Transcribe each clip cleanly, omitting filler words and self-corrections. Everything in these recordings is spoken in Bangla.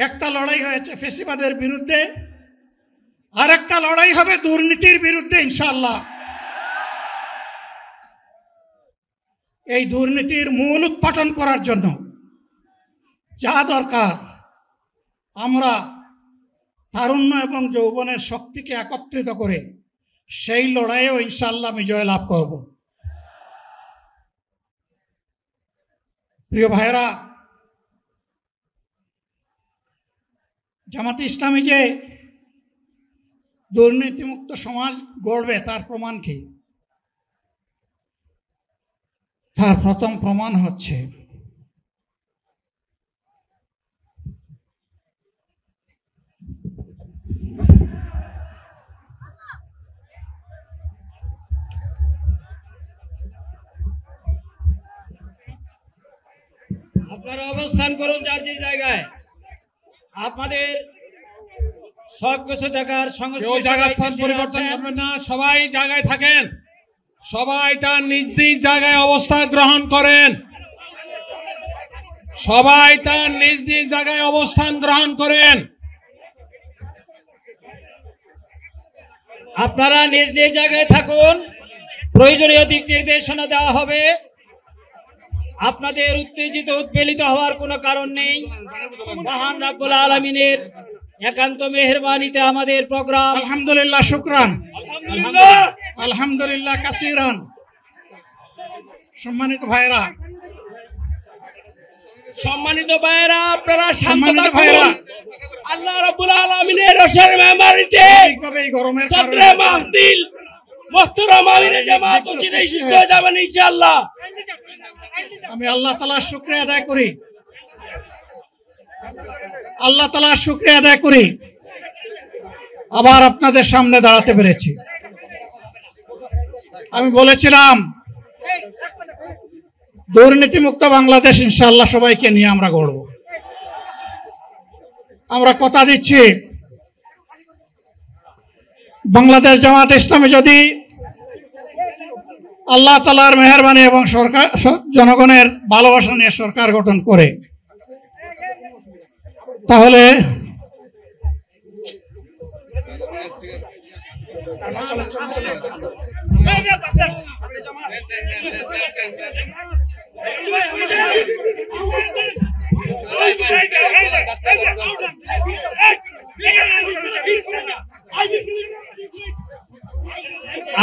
একটা লড়াই হয়েছে ফেসিবাদের বিরুদ্ধে, আর একটা লড়াই হবে দুর্নীতির বিরুদ্ধে ইনশাআল্লাহ। এই দুর্নীতির মূল উৎপাটন করার জন্য যা দরকার, আমরা তারুণ্য এবং যৌবনের শক্তিকে একত্রিত করে সেই লড়াইয়েও ইনশাআল্লাহ বিজয় লাভ করব। প্রিয় ভাইরা, জামাতে ইসলামী যে দুর্নীতিমুক্ত সমাজ গড়বে তার প্রমাণ কি? তার প্রথম প্রমাণ হচ্ছে আপনারা অবস্থান করুন যার যে জায়গায়। আপনাদের সব কিছু দেখার জায়গাস্থান পরিবর্তন করবেন না, সবাই জায়গায় থাকেন, সবাই তার নিজ নিজ জায়গায় অবস্থান গ্রহণ করেন, সবাই তার নিজ নিজ জায়গায় অবস্থান গ্রহণ করেন। আপনারা নিজ নিজ জায়গায় থাকুন, প্রয়োজনীয় দিক নির্দেশনা দেওয়া হবে। আপনাদের উত্তেজিত উদ্বেলিত হওয়ার কোনো কারণ নেই। মহান রাব্বুল আলামিনের একান্ত মেহেরবানিতে আমাদের প্রোগ্রাম আলহামদুলিল্লাহ, শুকরান, আলহামদুলিল্লাহ কাসিরান। সম্মানিত ভাইরা, আপনারা শান্ত সম্মানিত থাকুন। ভাইরা, আল্লাহ রাব্বুল আলামিনের রসের মেহমানিতে এই গরমের সদরে মাহফিল মুহতারাম আমিরে জামাত ও চিনাই সুস্থ হয়ে যাবেন ইনশাআল্লাহ। আমি আল্লাহ তাআলার শুকরিয়া আদায় করি, আল্লাহ তাআলার শুকরিয়া আদায় করি আবার আপনাদের সামনে দাঁড়াতে পেরেছি। আমি বলেছিলাম দুর্নীতিমুক্ত বাংলাদেশ ইনশাআল্লাহ সবাইকে নিয়ে আমরা গড়ব। আমরা কথা দিচ্ছি, বাংলাদেশ জামাত ইসলামী যদি আল্লাহ তাআলার মেহেরবানি এবং সরকার জনগণের ভালোবাসা নিয়ে সরকার গঠন করে, তাহলে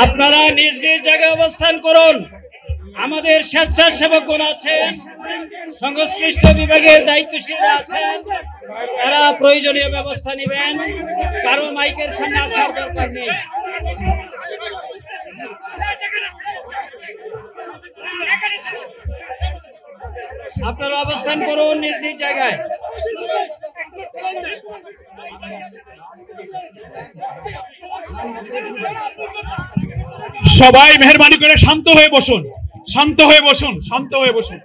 আপনারা নিজ নিজ জায়গায় অবস্থান করুন। আমাদের স্বেচ্ছাসেবকগণ আছেন, সংশ্লিষ্ট বিভাগের দায়িত্বশীলরা আছেন, তারা প্রয়োজনীয় ব্যবস্থা নেবেন। কারো মাইকের সামনে আসার দরকার নেই। আপনারা অবস্থান করুন নিজ নিজ জায়গায়। সবাই মেহেরবানি করে শান্ত হয়ে বসুন, শান্ত হয়ে বসুন, শান্ত হয়ে বসুন।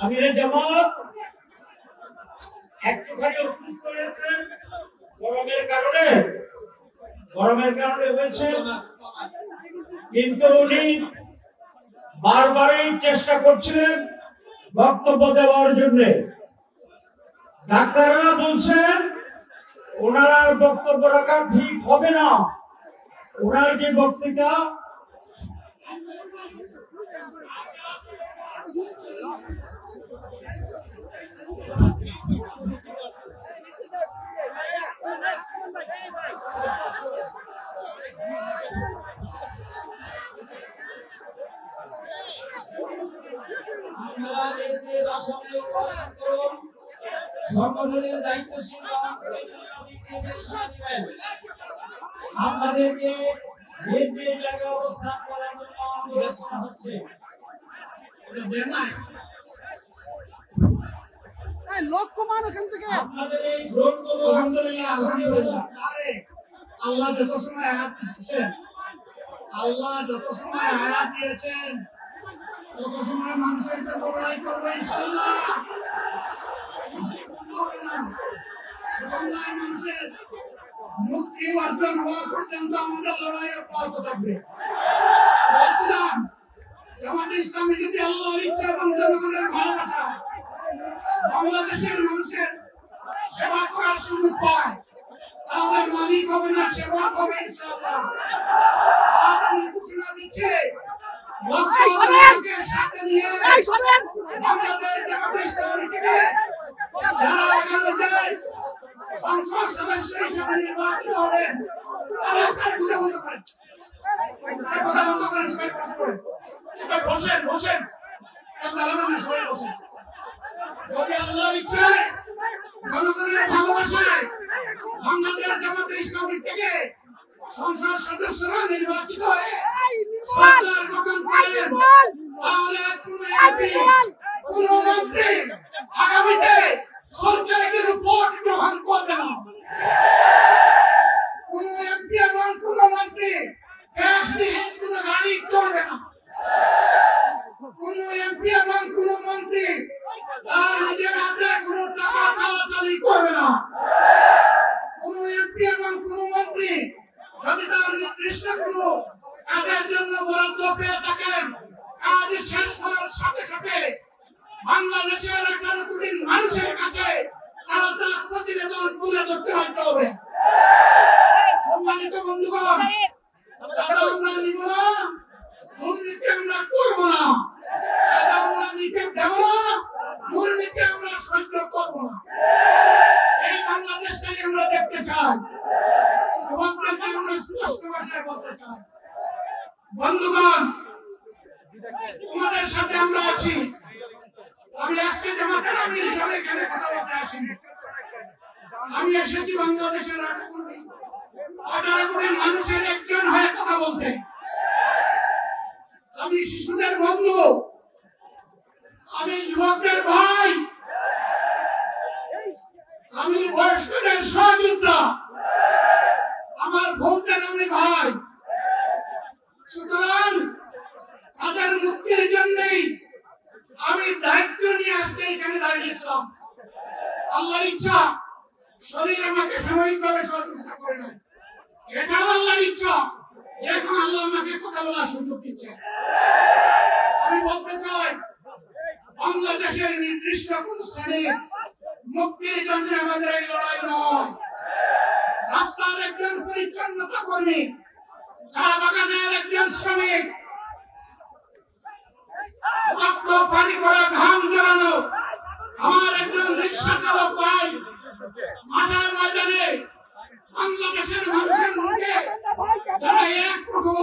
আমিরে জামাত একটুখানি অসুস্থ হয়েছেন গরমের কারণে হয়েছে, কিন্তু উনি বারবারই চেষ্টা করছিলেন বক্তব্য দেওয়ার জন্য। ডাক্তাররা বলছেন ওনার আর বক্তব্য রাখা ঠিক হবে না। ওনার যে বক্তৃতা সংগঠনের দায়িত্বশীলরা আপনাদেরকে নিজ নিজ জায়গায় অবস্থান করার জন্য অনুরোধ করা হচ্ছে। আপনাদের এই গ্রহণগুলো আলহামদুলিল্লাহ আল্লাহ যত সময় হায়াত দিয়েছেন, আল্লাহ যত সময় হায়াত দিয়েছেন তত সময় মানুষের জন্য লড়াই করবে ইনশাআল্লাহ। বাংলার মানুষের মুক্তি অর্জন হওয়া পর্যন্ত আমাদের লড়াই অব্যাহত থাকবে। বলছিলাম জামাতে ইসলামী যদি আল্লাহর ইচ্ছা এবং জনগণের ভালোবাসা বাংলাদেশের মানুষের সেবা করার সুযোগ পায়, তাহলে মালিক হবে না, সেবা হবে ইনশাআল্লাহ। আজ আমি ঘোষণা দিচ্ছি, লক্ষ লোকের সাথে নিয়ে বাংলাদেশ জামাতে ইসলামী থেকে যারা আগামীতে সংসদ সদস্য হিসেবে নির্বাচিত হবেন, তারা কথা বন্ধ করেন, কথা বন্ধ করেন, সবাই বসে পড়েন, সবাই বসেন বসেন, সবাই বসেন। যদি আল্লাহর ইচ্ছায় জনগণের ভালোবাসায় বাংলাদেশ জামাতে ইসলামী থেকে সংসদ সদস্যরা নির্বাচিত হয়ে সরকার গঠন করেন, তাহলে কোন এমপি কোন মন্ত্রী আগামীতে সরকারের কোনো ভোট গ্রহণ করবে না। কোন এমপি এবং কোন মন্ত্রী গ্যাসবিহীন কোন গাড়ি চলবে না। কোন এমপি এবং কোন মন্ত্রী তার নিজের হাতে কোন টাকা চালাচালি করবে না। কোন এমপি এবং কোন মন্ত্রী যদি তার নির্দিষ্ট কোন কাজের জন্য বরাদ্দ পেয়ে থাকেন, কাজ শেষ হওয়ার সাথে সাথে বাংলাদেশের 11 কোটি মানুষের কাছে তারা তার প্রতিবেদন তুলে ধরতে বাধ্য হবে। সম্মানিত বন্ধুগণ, যারা আমরা নিব না, দুর্নীতি আমরা করব না, যারা আমরা নিতে দেব না, দুর্নীতি আমরা সহ্য করব না। এই বাংলাদেশটাই আমরা দেখতে চাই, যুবকদেরকে আমরা স্পষ্ট ভাষায় বলতে চাই, বন্ধুগণ তোমাদের সাথে আমরা আছি। আমি আজকে জামাতের আমির হিসাবে এখানে কথা বলতে আসিনি, আমি এসেছি বাংলাদেশের 18 কোটি মানুষের একজন হয়ে কথা বলতে। আমি শিশুদের বন্ধু, আমি যুবকদের ভাই, আমি বয়স্কদের সহযোদ্ধা, আমার বোনদের আমি ভাই। সুতরাং তাদের মুক্তির জন্যই আমি দায়িত্ব নিয়ে আজকে এখানে দাঁড়িয়েছিলাম। আল্লাহর ইচ্ছা শরীর আমাকে সাময়িকভাবে সহযোগিতা করে নাই, এটা আল্লাহর ইচ্ছা যে এখন আল্লাহ আমাকে কথা বলার সুযোগ দিচ্ছে। আমি বলতে চাই, বাংলাদেশের নির্দিষ্ট কোন শ্রেণীর মুক্তির জন্য আমাদের এই লড়াই নয়। রাস্তার একজন পরিচ্ছন্নতা কর্মী, চা বাগানের একজন শ্রমিক, রক্ত পানি করা ঘাম জড়ানো আমার একজন রিক্সা চালক ভাই মাঠের ময়দানে বাংলাদেশের মানুষের মুখে যারা এক মুঠো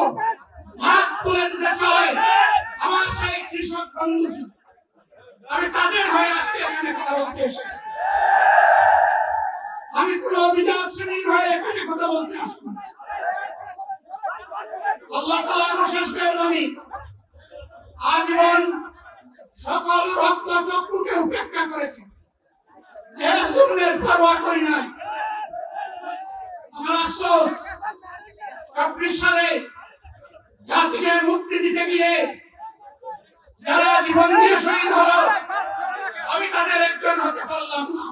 ভাত তুলে দিতে চায়, আমার সেই কৃষক বন্ধু, আমি তাদের হয়ে আজকে এখানে কথা বলতে এসেছি। আমি কোন অভিজাত শ্রেণীর হয়ে এখানে কথা বলতে আসবো। আল্লাহ তাআলার অশেষ মেহেরবানি, আজীবন সকল রক্ত চক্ষুকে উপেক্ষা করেছে, যে জুলুমের পরোয়া করি নাই। আমার আফসোস, 24 সালে জাতিকে মুক্তি দিতে গিয়ে যারা জীবন দিয়ে শহীদ হলো, আমি তাদের একজন হতে পারলাম না।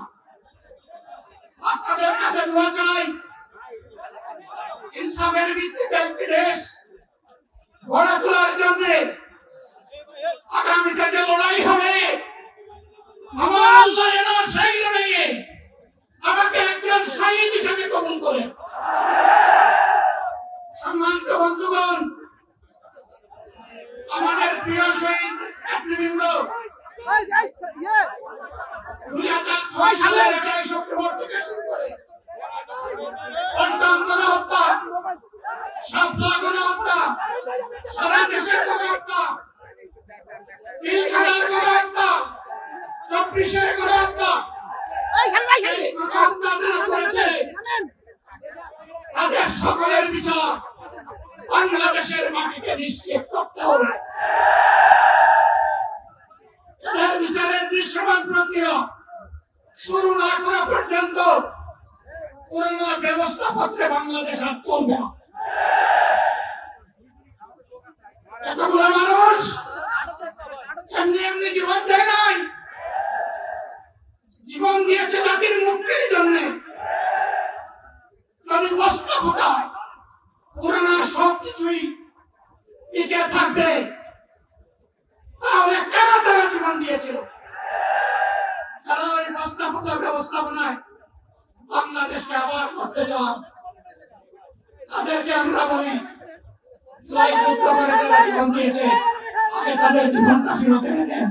আপনাদের কাছে দোয়া চাই, ইনসাফের ভিত্তিতে একটি দেশ গড়ে তোলার জন্য আগামীতে যে লড়াই হবে, আমার আল্লাহ যেন সেই লড়াইয়ে আমাকে একজন শহীদ হিসেবে কবুল করে। সম্মানিত বন্ধুগণ, আমাদের প্রিয় শহীদ নেতৃবৃন্দ 2006 সালের 28 অক্টোবর থেকে শুরু করে পল্টন গণহত্যা, শাপলা গণহত্যা, সারা দেশের গণহত্যা, পিলখানার গণহত্যা, 24-এর গণহত্যা, এই গণহত্যা যারা করেছে তাদের সকলের বিচার বাংলাদেশের মাটিতে নিশ্চিত করতে হবে। এদের বিচারের দৃশ্যমান প্রক্রিয়া শুরু না করা পর্যন্ত পুরনো ব্যবস্থাপত্রে বাংলাদেশ আর চলবে না। এতগুলো মানুষ এমনি এমনি জীবন দেয় নাই, জীবন দিয়েছে জাতির মুক্তির জন্য। যদি টিকে থাকবে, তাহলে কেন তারা জীবন দিয়েছিল? তারা ওই ব্যবস্থাপনায় বাংলাদেশকে আবার করতে চান। তাদেরকে আমরা বলি, জুলাই যুদ্ধ করে যারা জীবন দিয়েছে, আগে তাদের জীবনটা ফেরত এনে দেন।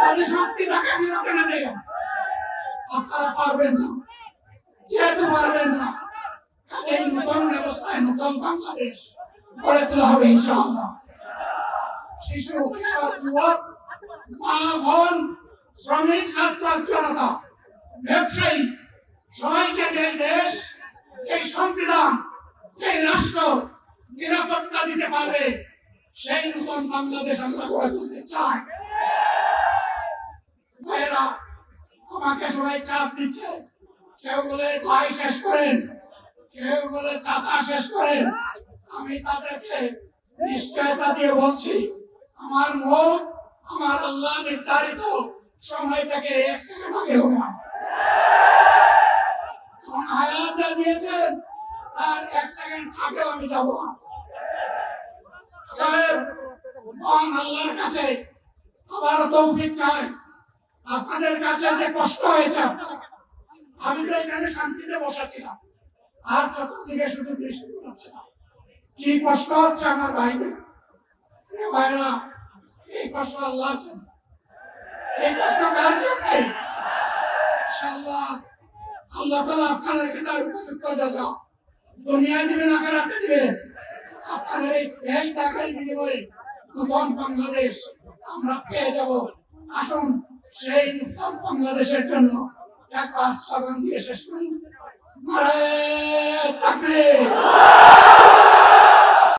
যদি শক্তি তাকে ফেরত এনে দেন, আপনারা পারবেন না। যেহেতু পারবেন না, এই নতুন ব্যবস্থায় নতুন বাংলাদেশ গড়ে তোলা হবে ইনশাআল্লাহ। শিশু, কিশোর, যুবক, মা, বোন, শ্রমিক, ছাত্র, জনতা, ব্যবসায়ী, সবাইকে যে দেশ, এই সংবিধান, এই রাষ্ট্র নিরাপত্তা দিতে পারবে, সেই নতুন বাংলাদেশ আমরা গড়ে তুলতে চাই। ভাইয়েরা, আমাকে সবাই চাপ দিচ্ছে, কেউ বলে ভাই শেষ করেন, কেউ বলে চাচা শেষ করেন। আমি তাদেরকে নিশ্চয়তা দিয়ে বলছি, আমার মুখ আমার আল্লাহ নির্ধারিত সময় থেকে 1 সেকেন্ড আগে হবে না। এবং হায়াত যা দিয়েছেন তার 1 সেকেন্ড আগেও আমি যাব না। আল্লাহর কাছে আবারও তৌফিক চাই। আপনাদের কাছে যে কষ্ট হয়েছে, আমি তো এখানে শান্তিতে বসাছিলাম, আর চতুর্দিকে শুধু দৃষ্টি পাচ্ছিলাম। কি কষ্ট হচ্ছে আমার ভাইদের, ভাইরা, এই কষ্ট আল্লাহর জন্য। এই কষ্ট কার জন্য? ইনশাআল্লাহ আল্লাহ তাআলা আপনাদেরকে তার উপযুক্ত জাযা দুনিয়ায় দিবেন, আখিরাতে দিবেন। আপনাদের এই টাকার বিনিময়ে নতুন বাংলাদেশ আমরা পেয়ে যাব। আসুন সেই নতুন বাংলাদেশের জন্য একবার স্লোগান দিয়ে শেষ করি। নারায়ে তাকবীর।